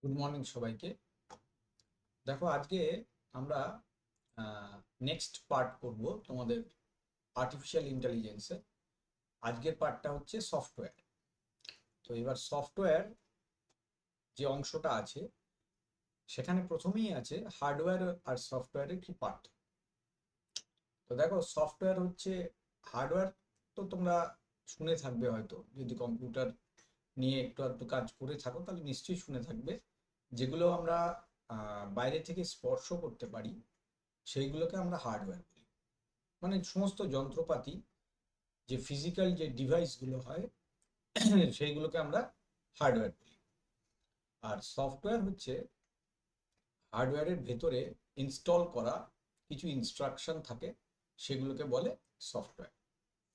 Good morning সবাইকে। দেখো, আজকে আমরা নেক্সট পার্ট করব তোমাদের আর্টিফিশিয়াল ইন্টেলিজেন্সের। আজকের পার্টটা হচ্ছে সফটওয়্যার। তো এবার সফটওয়্যার যে অংশটা আছে সেখানে প্রথমেই আছে হার্ডওয়্যার আর সফটওয়্যারের কি পার্থক্য। তো দেখো, সফটওয়্যার হচ্ছে হার্ডওয়্যার। তো তোমরা শুনে থাকবে হয়তো, যদি কম্পিউটার নিয়ে একটু আধটু কাজ করে থাকো তাহলে নিশ্চয়ই শুনে থাকবে। যেগুলো আমরা বাইরে থেকে স্পর্শ করতে পারি সেইগুলোকে আমরা হার্ডওয়্যার বলি। মানে সমস্ত যন্ত্রপাতি, যে ফিজিক্যাল যে ডিভাইসগুলো হয় সেইগুলোকে আমরা হার্ডওয়্যার বলি। আর সফটওয়্যার হচ্ছে হার্ডওয়্যারের ভেতরে ইনস্টল করা কিছু ইনস্ট্রাকশন থাকে, সেগুলোকে বলে সফটওয়্যার।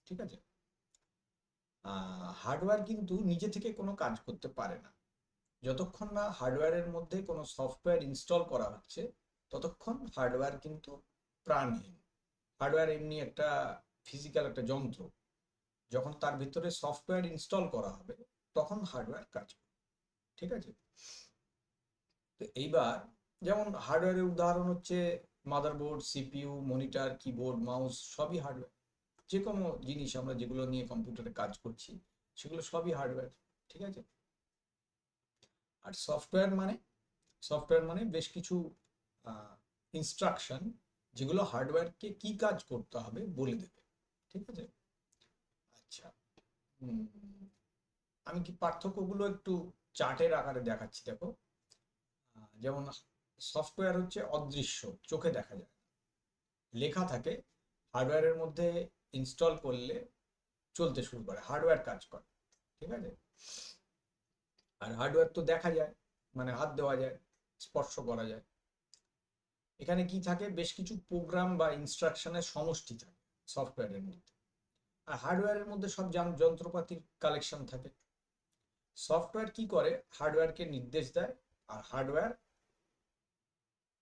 ঠিক আছে। হার্ডওয়্যার কিন্তু নিজে থেকে কোনো কাজ করতে পারে না। যতক্ষণ না হার্ডওয়্যারের মধ্যে কোনো সফটওয়্যার ইনস্টল করা হচ্ছে ততক্ষণ হার্ডওয়্যার কিন্তু প্রাণহীন। হার্ডওয়্যার এমনি একটা ফিজিক্যাল একটা যন্ত্র। যখন তার ভিতরে সফটওয়্যার ইনস্টল করা হবে তখন হার্ডওয়্যার কাজ করবে। ঠিক আছে। তো এইবার যেমন হার্ডওয়্যারের উদাহরণ হচ্ছে motherboard, CPU, monitor, keyboard, mouse, সবই হার্ডওয়্যার। যে কোনো জিনিস আমরা যেগুলো নিয়ে কম্পিউটারে কাজ করছি সেগুলো সবই হার্ডওয়্যার। ঠিক আছে। আর সফটওয়্যার মানে বেশ কিছু ইনস্ট্রাকশন, যেগুলো হার্ডওয়্যারকে কি কাজ করতে হবে বলে দেবে। ঠিক আছে। আচ্ছা। হুম, আমি কি পার্থক্যগুলো একটু চার্টের আকারে দেখাচ্ছি, দেখো। যেমন সফটওয়্যার হচ্ছে অদৃশ্য, চোখে দেখা যায় না। লেখা থাকে, হার্ডওয়্যারের মধ্যে ইনস্টল করলে চলতে শুরু করে, হার্ডওয়্যার কাজ করে। ঠিক আছে। আর হার্ডওয়্যার তো দেখা যায়, মানে হাত দেওয়া যায়, স্পর্শ করা যায়। এখানে কি থাকে, বেশ কিছু প্রোগ্রাম বা ইনস্ট্রাকশনের সমষ্টি থাকে সফটওয়্যারের মধ্যে। আর হার্ডওয়্যারের মধ্যে সব যন্ত্রপাতির কালেকশন থাকে। সফটওয়্যার কি করে, হার্ডওয়্যারকে নির্দেশ দেয়। আর হার্ডওয়্যার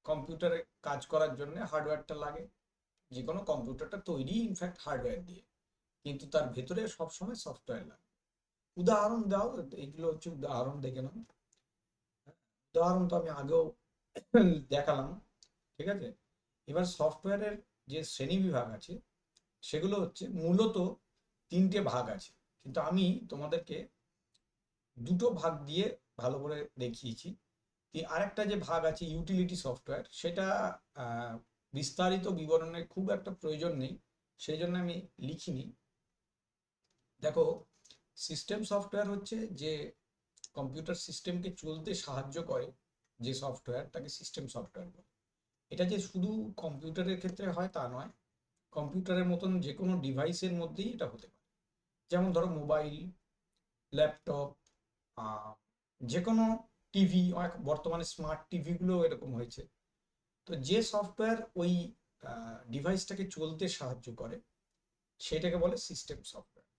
কম্পিউটারে কাজ করার জন্য হার্ডওয়্যারটা লাগে। যে কোনো কম্পিউটারটা তৈরি ইনফ্যাক্ট হার্ডওয়্যার দিয়ে, কিন্তু তার ভেতরে সবসময় সফটওয়্যার লাগে। উদাহরণ দাও, এগুলো হচ্ছে উদাহরণ, দেখে নাও। উদাহরণ তো আমি আগেও দেখালাম। ঠিক আছে। এবার সফটওয়্যারের যে শ্রেণী বিভাগ আছে সেগুলো হচ্ছে মূলত তিনটে ভাগ আছে, কিন্তু আমি তোমাদেরকে দুটো ভাগ দিয়ে ভালো করে দেখিয়েছি। আরেকটা যে ভাগ আছে ইউটিলিটি সফটওয়্যার, সেটা বিস্তারিত বিবরণের খুব একটা প্রয়োজন নেই, সেই জন্য আমি লিখিনি। দেখো, সিস্টেম সফটওয়্যার হচ্ছে যে কম্পিউটার সিস্টেমকে চলতে সাহায্য করে, যে সফটওয়্যার তাকে সিস্টেম সফটওয়্যার বলে। এটা যে শুধু কম্পিউটারের ক্ষেত্রে হয় তা নয়, কম্পিউটারের মতন যে কোনো ডিভাইসের মধ্যেই এটা হতে পারে। যেমন ধরো মোবাইল, ল্যাপটপ, যে কোনো টিভি, বর্তমানে স্মার্ট টিভিগুলো এরকম হয়েছে। তো যে সফটওয়্যার ওই ডিভাইসটাকে চলতে সাহায্য করে সেটাকে বলে সিস্টেম সফটওয়্যার।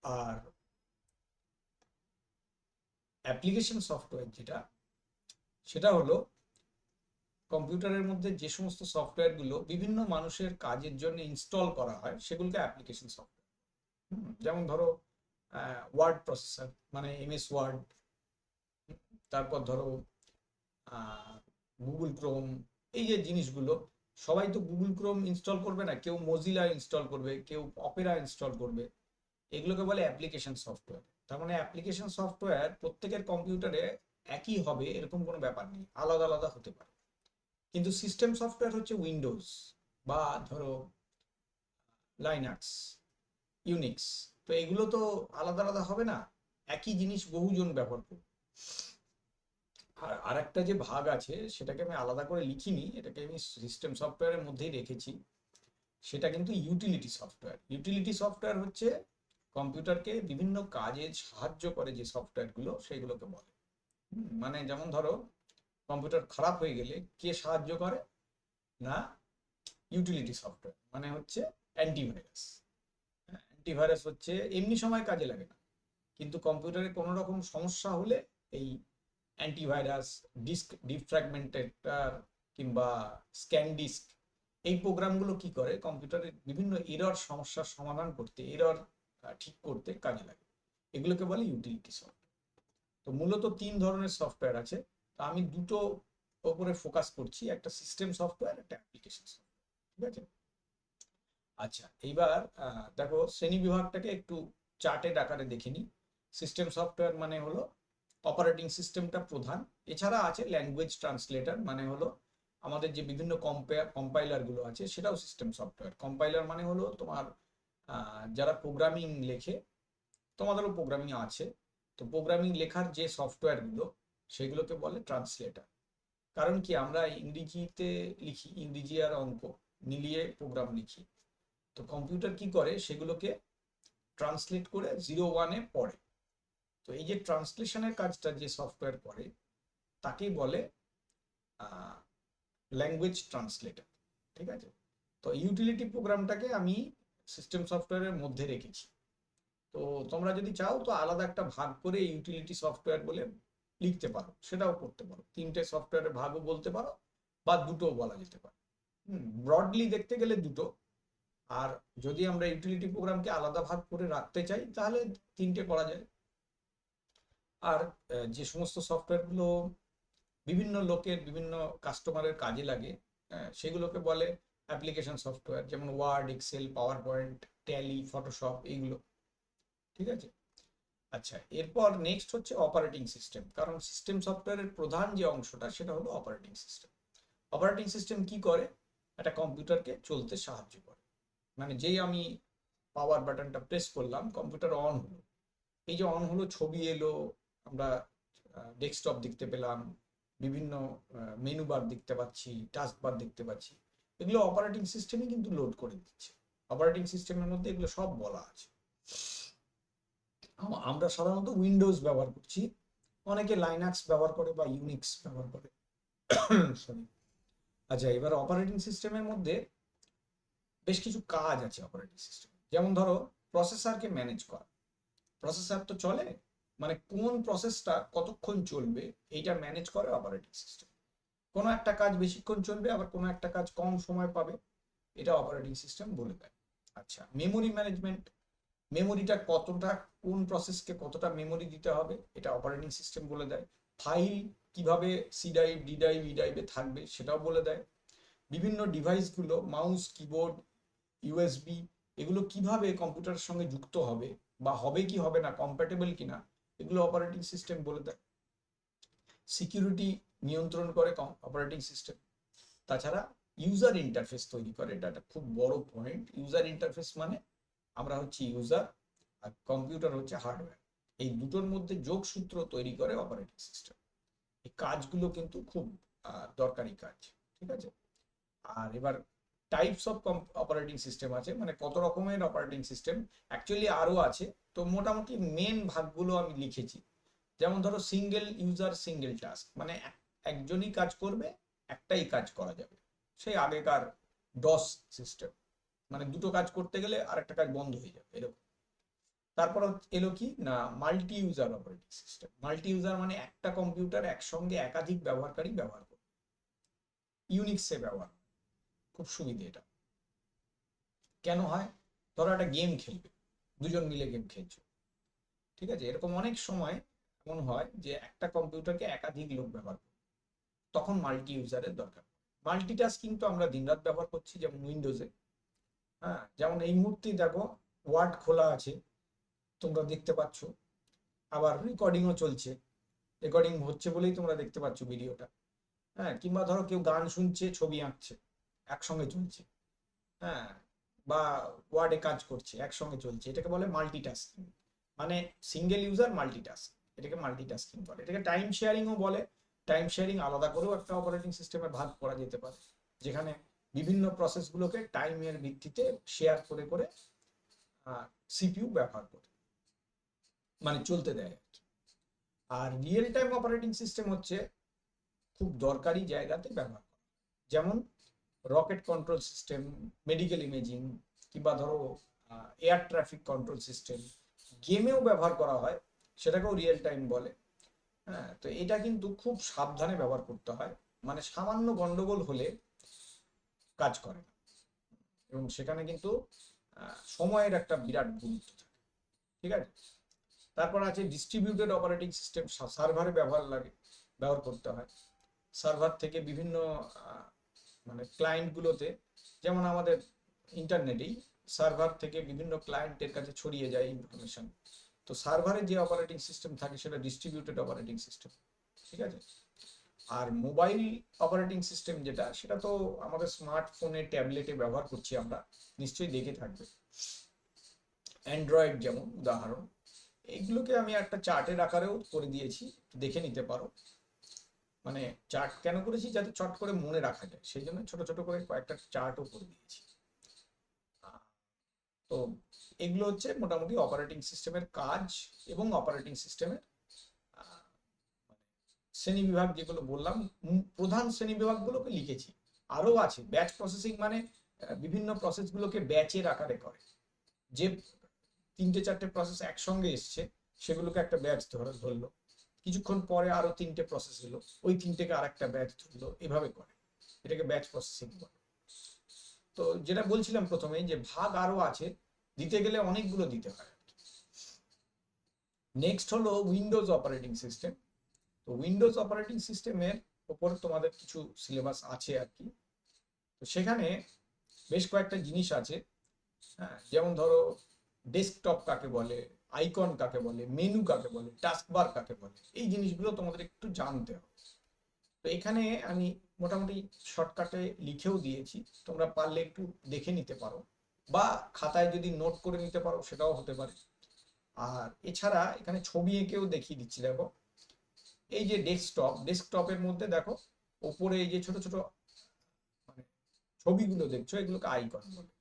আর অ্যাপ্লিকেশন সফটওয়্যার যেটা, সেটা হলো কম্পিউটারের মধ্যে যে সমস্ত সফটওয়্যারগুলো বিভিন্ন মানুষের কাজের জন্য ইনস্টল করা হয় সেগুলোকে অ্যাপ্লিকেশন সফটওয়্যার। যেমন ধরো ওয়ার্ড প্রসেসর, মানে এমএস ওয়ার্ড। তারপর ধরো গুগল ক্রোম। এই যে জিনিসগুলো, সবাই তো গুগল ক্রোম ইনস্টল করবে না, কেউ মজিলা ইনস্টল করবে, কেউ অপেরা ইনস্টল করবে। এগুলোকে বলে অ্যাপ্লিকেশন সফটওয়্যার। তার মানে অ্যাপ্লিকেশন সফটওয়্যার প্রত্যেকের কম্পিউটারে একই হবে এরকম কোনো ব্যাপার নেই, আলাদা আলাদা হতে পারে। কিন্তু সিস্টেম সফটওয়্যার হচ্ছে উইন্ডোজ, বা ধরো লাইনাক্স, ইউনিক্স। তো এগুলো তো আলাদা আলাদা হবে না, একই জিনিস বহুজন ব্যবহার করবে। আর আরেকটা যে ভাগ আছে সেটাকে আমি আলাদা করে লিখিনি, এটাকে আমি সিস্টেম সফটওয়্যারের মধ্যেই রেখেছি। সেটা কিন্তু ইউটিলিটি সফটওয়্যার। ইউটিলিটি সফটওয়্যার হচ্ছে কম্পিউটারকে বিভিন্ন কাজে সাহায্য করে যে সফটওয়্যারগুলো, সেগুলোকে বলে। মানে যেমন ধরো, কম্পিউটার খারাপ হয়ে গেলে কে সাহায্য করে না, ইউটিলিটি সফটওয়্যার, মানে হচ্ছে অ্যান্টিভাইরাস। অ্যান্টিভাইরাস হচ্ছে এমনি সময় কাজে লাগে না, কিন্তু কম্পিউটারে কোনো রকম সমস্যা হলে এই অ্যান্টিভাইরাস, ডিস্ক ডিফ্র্যাগমেন্টেটর, কিংবা স্ক্যান ডিস্ক, এই প্রোগ্রামগুলো কি করে, কম্পিউটারের বিভিন্ন এরর সমস্যার সমাধান করতে, এরর ঠিক করতে কাজে লাগে। এগুলোকে বলে ইউটিলিটি সফটওয়্যার। তো মূলত 3 ধরনের সফটওয়্যার আছে, তো আমি দুটো ওপরে ফোকাস করছি, একটা সিস্টেম সফটওয়্যার, একটা অ্যাপ্লিকেশন সফটওয়্যার। ঠিক আছে। আচ্ছা, এইবার দেখো শ্রেণী বিভাগটাকে একটু চার্টের আকারে দেখে নিই। সিস্টেম সফটওয়্যার মানে হলো অপারেটিং সিস্টেমটা প্রধান, এছাড়া আছে ল্যাঙ্গুয়েজ ট্রান্সলেটর, মানে হলো আমাদের যে বিভিন্ন কম্পাইলার গুলো আছে সেটাও সিস্টেম সফটওয়্যার। কম্পাইলার মানে হলো তোমার যারা প্রোগ্রামিং লেখে, তোমাদেরও প্রোগ্রামিং আছে, তো প্রোগ্রামিং লেখার যে সফটওয়্যার গুলো সেগুলোকে বলে ট্রান্সলেটর। কারণ কি, আমরা ইংরেজিতে লিখি, ইংরেজি আর অঙ্ক মিলিয়ে প্রোগ্রাম লিখি, তো কম্পিউটার কি করে সেগুলোকে ট্রান্সলেট করে 0 1-এ পড়ে। তো এই যে ট্রান্সলেশনের কাজটা যে সফটওয়্যার করে তাকেই বলে ল্যাঙ্গুয়েজ ট্রান্সলেটর। ঠিক আছে। তো ইউটিলিটি প্রোগ্রামটাকে আমি সিস্টেম সফটওয়্যারের মধ্যে রেখেছি। তো তোমরা যদি চাও তো আলাদা একটা ভাগ করে ইউটিলিটি সফটওয়্যার বলে লিখতে পারো, সেটাও করতে পারো, 3টে সফটওয়্যারের ভাগও বলতে পারো, বা দুটোও বলা যেতে পারে। ব্রডলি দেখতে গেলে দুটো। আর যদি আমরা ইউটিলিটি প্রোগ্রামকে আলাদা ভাগ করে রাখতে চাই তাহলে 3টে করা যায়। আর যে সমস্ত সফটওয়্যারগুলো বিভিন্ন লোকের বিভিন্ন কাস্টমারের কাজে লাগে সেগুলোকে বলে অ্যাপ্লিকেশন সফটওয়্যার, যেমন Word, Excel, PowerPoint, Tally, Photoshop, এইগুলো। ঠিক আছে। আচ্ছা, এরপর নেক্সট হচ্ছে অপারেটিং সিস্টেম, কারণ সিস্টেম সফটওয়্যারের প্রধান যে অংশটা সেটা হলো অপারেটিং সিস্টেম। অপারেটিং সিস্টেম কি করে, একটা কম্পিউটারকে চলতে সাহায্য করে। মানে যেই আমি পাওয়ার বাটনটা প্রেস করলাম, কম্পিউটার অন হলো। এই যে অন হলো, ছবি এলো, আমরা ডেস্কটপ দেখতে পেলাম, বিভিন্ন মেনু বার দেখতে পাচ্ছি, টাস্ক বার দেখতে পাচ্ছি, এগুলো অপারেটিং সিস্টেমই কিন্তু লোড করে দিচ্ছে। অপারেটিং সিস্টেমের মধ্যে এগুলো সব বলা আছে। আমরা সাধারণত উইন্ডোজ ব্যবহার করছি, অনেকে লাইনাক্স ব্যবহার করে বা ইউনিক্স ব্যবহার করে। সরি। আচ্ছা, এবার অপারেটিং সিস্টেমের মধ্যে বেশ কিছু কাজ আছে অপারেটিং সিস্টেম। যেমন ধরো, প্রসেসরকে ম্যানেজ করা। প্রসেসর তো চলে, মানে কোন প্রসেসটা কতক্ষণ চলবে এইটা ম্যানেজ করে অপারেটিং সিস্টেম। কোনো একটা কাজ বেশিক্ষণ চলবে, আবার কোনো একটা কাজ কম সময় পাবে, এটা অপারেটিং সিস্টেম বলে দেয়। আচ্ছা, মেমোরি ম্যানেজমেন্ট, মেমোরিটা কতটা, কোন প্রসেসকে কতটা মেমোরি দিতে হবে এটা অপারেটিং সিস্টেম বলে দেয়। ফাইল কিভাবে সি ড্রাইভ, ডি ড্রাইভ, ই ড্রাইভে থাকবে সেটাও বলে দেয়। বিভিন্ন ডিভাইসগুলো, মাউস, কিবোর্ড, ইউএসবি, এগুলো কিভাবে কম্পিউটারের সঙ্গে যুক্ত হবে, বা হবে কি হবে না, কম্প্যাটেবল কিনা, এগুলো অপারেটিং সিস্টেম বলে দেয়। সিকিউরিটি নিয়ন্ত্রণ করে অপারেটিং সিস্টেম। তাছাড়া ইউজার ইন্টারফেস তৈরি করে, এটা একটা খুব বড় পয়েন্ট। ইউজার ইন্টারফেস মানে আমরা হচ্ছে ইউজার, আর কম্পিউটার হচ্ছে হার্ডওয়্যার, এই দুটোর মধ্যে যোগসূত্র তৈরি করে অপারেটিং সিস্টেম। এই কাজগুলো কিন্তু খুব দরকারি কাজ। ঠিক আছে। আর এবার টাইপস অফ অপারেটিং সিস্টেম আছে, মানে কত রকমের অপারেটিং সিস্টেম অ্যাকচুয়ালি আরো আছে। তো মোটামুটি মেন ভাগগুলো আমি লিখেছি। যেমন ধরো, সিঙ্গেল ইউজার সিঙ্গেল টাস্ক, মানে একজনই কাজ করবে, একটাই কাজ করা যাবে, সেই আগেকার ডস সিস্টেম, মানে দুটো কাজ করতে গেলে আরেকটা কাজ বন্ধ হয়ে যাবে, এরকম। তারপর এলো কি না, multi user operating system. Multi user মানে একটা কম্পিউটার একসঙ্গে একাধিক ব্যবহারকারী ব্যবহার করে, ইউনিক্সে ব্যবহার, খুব সুবিধে এটা। কেন হয়, ধরো একটা গেম খেলবে, দুজন মিলে গেম খেলছো, ঠিক আছে, এরকম অনেক সময় এমন হয় যে একটা কম্পিউটারকে একাধিক লোক ব্যবহার করে, তখন মাল্টি ইউজারের দরকার। মাল্টিটাস্কিং তো আমরা দিনরাত ব্যবহার করছি, যেমন উইন্ডোজে। হ্যাঁ, যেমন এই মুহূর্তেই দেখো ওয়ার্ড খোলা আছে, তোমরা দেখতে পাচ্ছ, আবার রেকর্ডিংও চলছে, রেকর্ডিং হচ্ছে বলেই তোমরা দেখতে পাচ্ছ ভিডিওটা। হ্যাঁ, কিংবা ধরো কেউ গান শুনছে, ছবি আঁকছে, একসঙ্গে চলছে। হ্যাঁ, বা ওয়ার্ডে কাজ করছে, একসঙ্গে চলছে, এটাকে বলে মাল্টিটাস্কিং। মানে সিঙ্গেল ইউজার মাল্টিটাস্ক, এটাকে মাল্টিটাস্কিং বলে। এটাকে টাইম শেয়ারিংও বলে। টাইম শেয়ারিং আলাদা করেও একটা অপারেটিং সিস্টেমে ভাগ করা যেতে পারে, যেখানে বিভিন্ন প্রসেসগুলোকে টাইমের ভিত্তিতে শেয়ার করে করে সিপিইউ ব্যবহার করে, মানে চলতে দেয়। আর রিয়েল টাইম অপারেটিং সিস্টেম হচ্ছে খুব দরকারি জায়গাতে ব্যবহার করা, যেমন rocket control system, medical imaging, কিংবা ধরো এয়ার ট্রাফিক কন্ট্রোল সিস্টেম, গেমেও ব্যবহার করা হয়, সেটাকেও রিয়েল টাইম বলে। হ্যাঁ, তো এটা কিন্তু খুব সাবধানে ব্যবহার করতে হয়, মানে সামান্য গন্ডগোল হলে কাজ করে না, এবং সেখানে কিন্তু সময়ের একটা বিরাট গুরুত্ব থাকে। ঠিক আছে। তারপর আছে ডিস্ট্রিবিউটেড অপারেটিং সিস্টেম, সার্ভারে ব্যবহার করতে হয়। সার্ভার থেকে বিভিন্ন মানে ক্লায়েন্টগুলোতে, যেমন আমাদের ইন্টারনেটেই সার্ভার থেকে বিভিন্ন ক্লায়েন্টের কাছে ছড়িয়ে যায় ইনফরমেশন। তো সার্ভারে যে অপারেটিং সিস্টেম থাকে সেটা ডিস্ট্রিবিউটেড অপারেটিং সিস্টেম, ঠিক আছে। আর মোবাইল অপারেটিং সিস্টেম যেটা, সেটা তো আমাদের স্মার্টফোনে, ট্যাবলেটে ব্যবহার করছি আমরা, নিশ্চয়ই দেখে থাকবে। অ্যান্ড্রয়েড যেমন উদাহরণ, এইগুলোকে আমি একটা চার্টের আকারেও করে দিয়েছি, দেখে নিতে পারো। মানে চার্ট কেন করেছি, যাতে চট করে মনে রাখা যায়, সেই জন্য ছোট ছোট করে কয়েকটা চার্টও করে দিয়েছি। তো এগুলো হচ্ছে মোটামুটি অপারেটিং সিস্টেমের কাজ এবং অপারেটিং সিস্টেমের শ্রেণীবিভাগ যেগুলো বললাম, প্রধান শ্রেণীবিভাগগুলোকে লিখেছি। আরও আছে ব্যাচ প্রসেসিং, মানে বিভিন্ন প্রসেসগুলোকে ব্যাচের আকারে করে। যে 3-4টে প্রসেস একসঙ্গে এসছে সেগুলোকে একটা ব্যাচ ধরলো, কিছুক্ষণ পরে আরো 3টে প্রসেস এলো, ওই 3টেকে আর একটা ব্যাচ ধরলো, এভাবে করে, এটাকে ব্যাচ প্রসেসিং বলে। তো যেটা বলছিলাম প্রথমেই, যে ভাগ আরো আছে, দিতে গেলে অনেকগুলো দিতে হয়। নেক্সট হলো উইন্ডোজ অপারেটিং সিস্টেম। তো উইন্ডোজ অপারেটিং সিস্টেমের ওপর তোমাদের কিছু সিলেবাস আছে আর কি। তো সেখানে বেশ কয়েকটা জিনিস আছে, হ্যাঁ, যেমন ধরো ডেস্কটপ কাকে বলে, আইকন কাকে বলে, মেনু কাকে বলে, টাস্কবার কাকে বলে, এই জিনিসগুলো তোমাদের একটু জানতে হবে। তো এখানে আমি মোটামুটি শর্টকাটে লিখেও দিয়েছি, তোমরা পারলে একটু দেখে নিতে পারো, বা খাতায় যদি নোট করে নিতে পারো সেটাও হতে পারে। আর এছাড়া এখানে ছবি এঁকেও দেখিয়ে দিচ্ছি, দেখো এই যে ডেস্কটপের মধ্যে দেখো ওপরে এই যে ছোট ছোট মানে ছবিগুলো দেখছো, এগুলোকে আইকন বলে।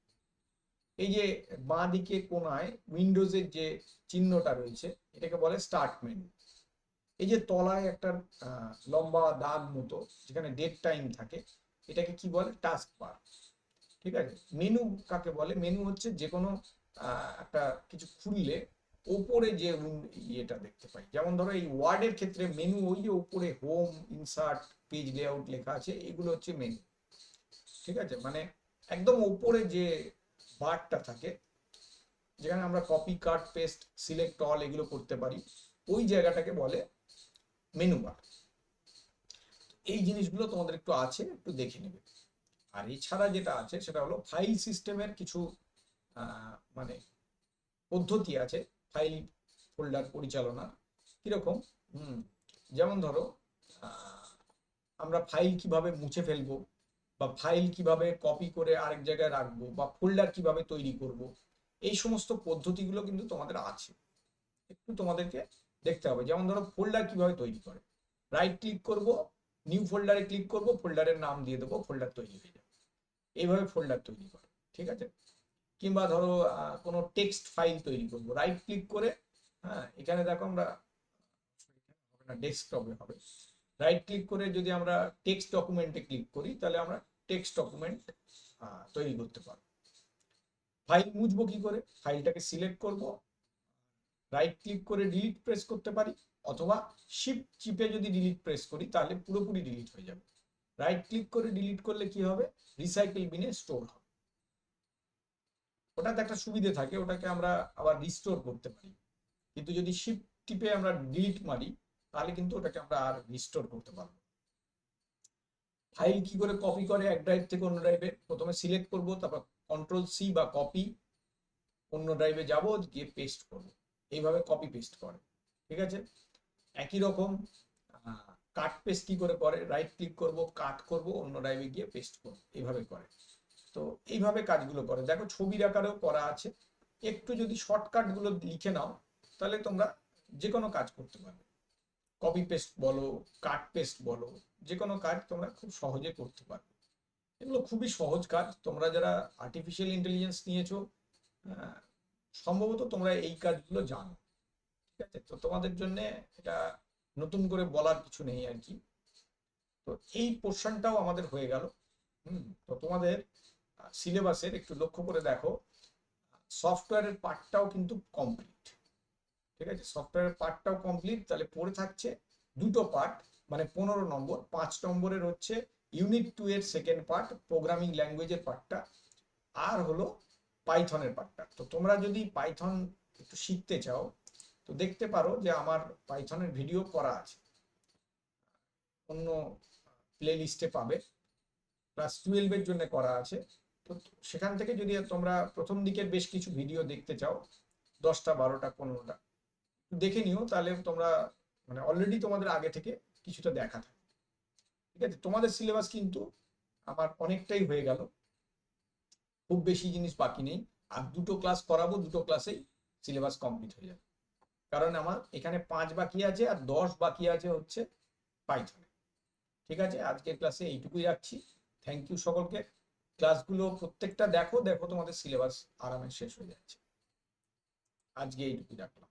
এই যে বাঁ দিকে কোনায় উইন্ডোজের যে চিহ্নটা রয়েছে, এটাকে বলে স্টার্ট মেনু। এই যে তলায় একটা লম্বা দাগ মতো যেখানে ডেট টাইম থাকে, এটাকে কি বলে, টাস্ক বার। ঠিক আছে। মেনু কাকে বলে, মেনু হচ্ছে যে কোনো একটা কিছু খুললে ওপরে যে ইয়েটা দেখতে পাই, যেমন ধরো এই ওয়ার্ডের ক্ষেত্রে মেনু, ওই যে উপরে হোম, ইনসার্ট, পেজ লেআউট লেখা আছে, এগুলো হচ্ছে মেনু। ঠিক আছে, মানে একদম উপরে যে বারটা থাকে, যেখানে আমরা কপি, কাট, পেস্ট, সিলেক্ট অল এগুলো করতে পারি, ওই জায়গাটাকে বলে মেনু বার। এই জিনিসগুলো তোমাদের একটু আছে, একটু দেখে নেবে। আর এছাড়া যেটা আছে সেটা হলো ফাইল সিস্টেমের কিছু মানে পদ্ধতি আছে ফাইল ফোল্ডার পরিচালনা। কিরকম? যেমন ধরো আমরা ফাইল কিভাবে মুছে ফেলবো, বা ফাইল কিভাবে কপি করে আরেক জায়গায় রাখবো, বা ফোল্ডার কিভাবে তৈরি করব, এই সমস্ত পদ্ধতিগুলো কিন্তু তোমাদের আছে, একটু তোমাদেরকে দেখতে হবে। যেমন ধরো ফোল্ডার কিভাবে তৈরি করে, রাইট ক্লিক করব, নিউ ফোল্ডারে ক্লিক করব, ফোল্ডারের নাম দিয়ে দেবো, ফোল্ডার তৈরি হয়ে যাবে। এইভাবে ফোল্ডার তৈরি করে, ঠিক আছে। কিংবা ধরো কোনো টেক্সট ফাইল তৈরি করব, রাইট ক্লিক করে, হ্যাঁ এখানে দেখো আমরা, ডেস্কটপে হবে, রাইট ক্লিক করে যদি আমরা টেক্সট ডকুমেন্টে ক্লিক করি, তাহলে আমরা টেক্সট ডকুমেন্ট তৈরি করতে পারবো। ফাইল মুছবো কি করে, ফাইলটাকে সিলেক্ট করব, রাইট ক্লিক করে ডিলিট প্রেস করতে পারি, অথবা শিফট চিপে যদি ডিলিট প্রেস করি তাহলে পুরোপুরি ডিলিট হয়ে যাবে। রাইট ক্লিক করে ডিলিট করলে কি হবে, রিসাইকেল বিনে স্টোর হবে। ওটাতে একটা সুবিধে থাকে, ওটাকে আমরা আবার রিস্টোর করতে পারি। কিন্তু যদি শিফট টিপে আমরা ডিলিট মারি, তাহলে কিন্তু ওটাকে আমরা আর রিস্টোর করতে পারবো। ফাইল কি করে কপি করে এক ড্রাইভ থেকে অন্য ড্রাইভে, প্রথমে সিলেক্ট করব, তারপর কন্ট্রোল সি বা কপি, অন্য ড্রাইভে যাব, গিয়ে পেস্ট করব, এইভাবে কপি পেস্ট করে। ঠিক আছে। একই রকম কাট পেস্ট কি করে করে, রাইট ক্লিক করব, কাট করব, অন্য ড্রাইভে গিয়ে পেস্ট করব, এইভাবে করে। তো এইভাবে কাজগুলো করে, দেখো ছবির আকারেও করা আছে। একটু যদি শর্টকাট গুলো লিখে নাও, তাহলে তোমরা যে কোনো কাজ করতে পারবে। কপি পেস্ট বলো, কাট পেস্ট বলো, যে কোনো কাজ তোমরা খুব সহজে করতে পারবে। এগুলো খুবই সহজ কাজ। তোমরা যারা আর্টিফিশিয়াল ইন্টেলিজেন্স নিয়েছো, সম্ভবত তোমরা এই কাজগুলো জানো। ঠিক আছে, তো তোমাদের জন্য এটা নতুন করে বলার কিছু নেই আর কি। তো এই পোর্শনটাও আমাদের হয়ে গেল। তো তোমাদের সিলেবাসের একটু লক্ষ্য করে দেখো, সফটওয়্যারের পার্টটাও কিন্তু কমপ্লিট। ঠিক আছে, সফটওয়্যারের পার্টটাও কমপ্লিট। তাহলে পড়ে থাকছে দুটো পার্ট, মানে 15 নম্বর। 5 নম্বরের হচ্ছে ইউনিট 2 এর সেকেন্ড পার্ট, প্রোগ্রামিং ল্যাঙ্গুয়েজের পার্টটা, আর হলো পাইথনের পার্টটা। তো তোমরা যদি পাইথন একটু শিখতে চাও, তো দেখতে পারো যে আমার পাইথনের ভিডিও করা আছে, অন্য প্লে লিস্টে পাবে, ক্লাস 12-এর জন্য করা আছে। তো সেখান থেকে যদি তোমরা প্রথম দিকের বেশ কিছু ভিডিও দেখতে চাও, 10টা 12টা 15টা দেখে নিও, তাহলে তোমরা মানে অলরেডি তোমাদের আগে থেকে কিছুটা দেখা থাকে। ঠিক আছে, তোমাদের সিলেবাস কিন্তু আমার অনেকটাই হয়ে গেল, খুব বেশি জিনিস বাকি নেই। আর 2টো ক্লাস করাবো, 2টো ক্লাসেই সিলেবাস কমপ্লিট হয়ে যাবে। কারণ আমার এখানে 5 বাকি আছে আর 10 বাকি আছে হচ্ছে পাইথনে। ঠিক আছে, আজকের ক্লাসে এইটুকুই রাখছি। থ্যাংক ইউ সকলকে। ক্লাসগুলো প্রত্যেকটা দেখো দেখো, তোমাদের সিলেবাস আরামে শেষ হয়ে যাচ্ছে। আজকে এইটুকুই রাখলাম।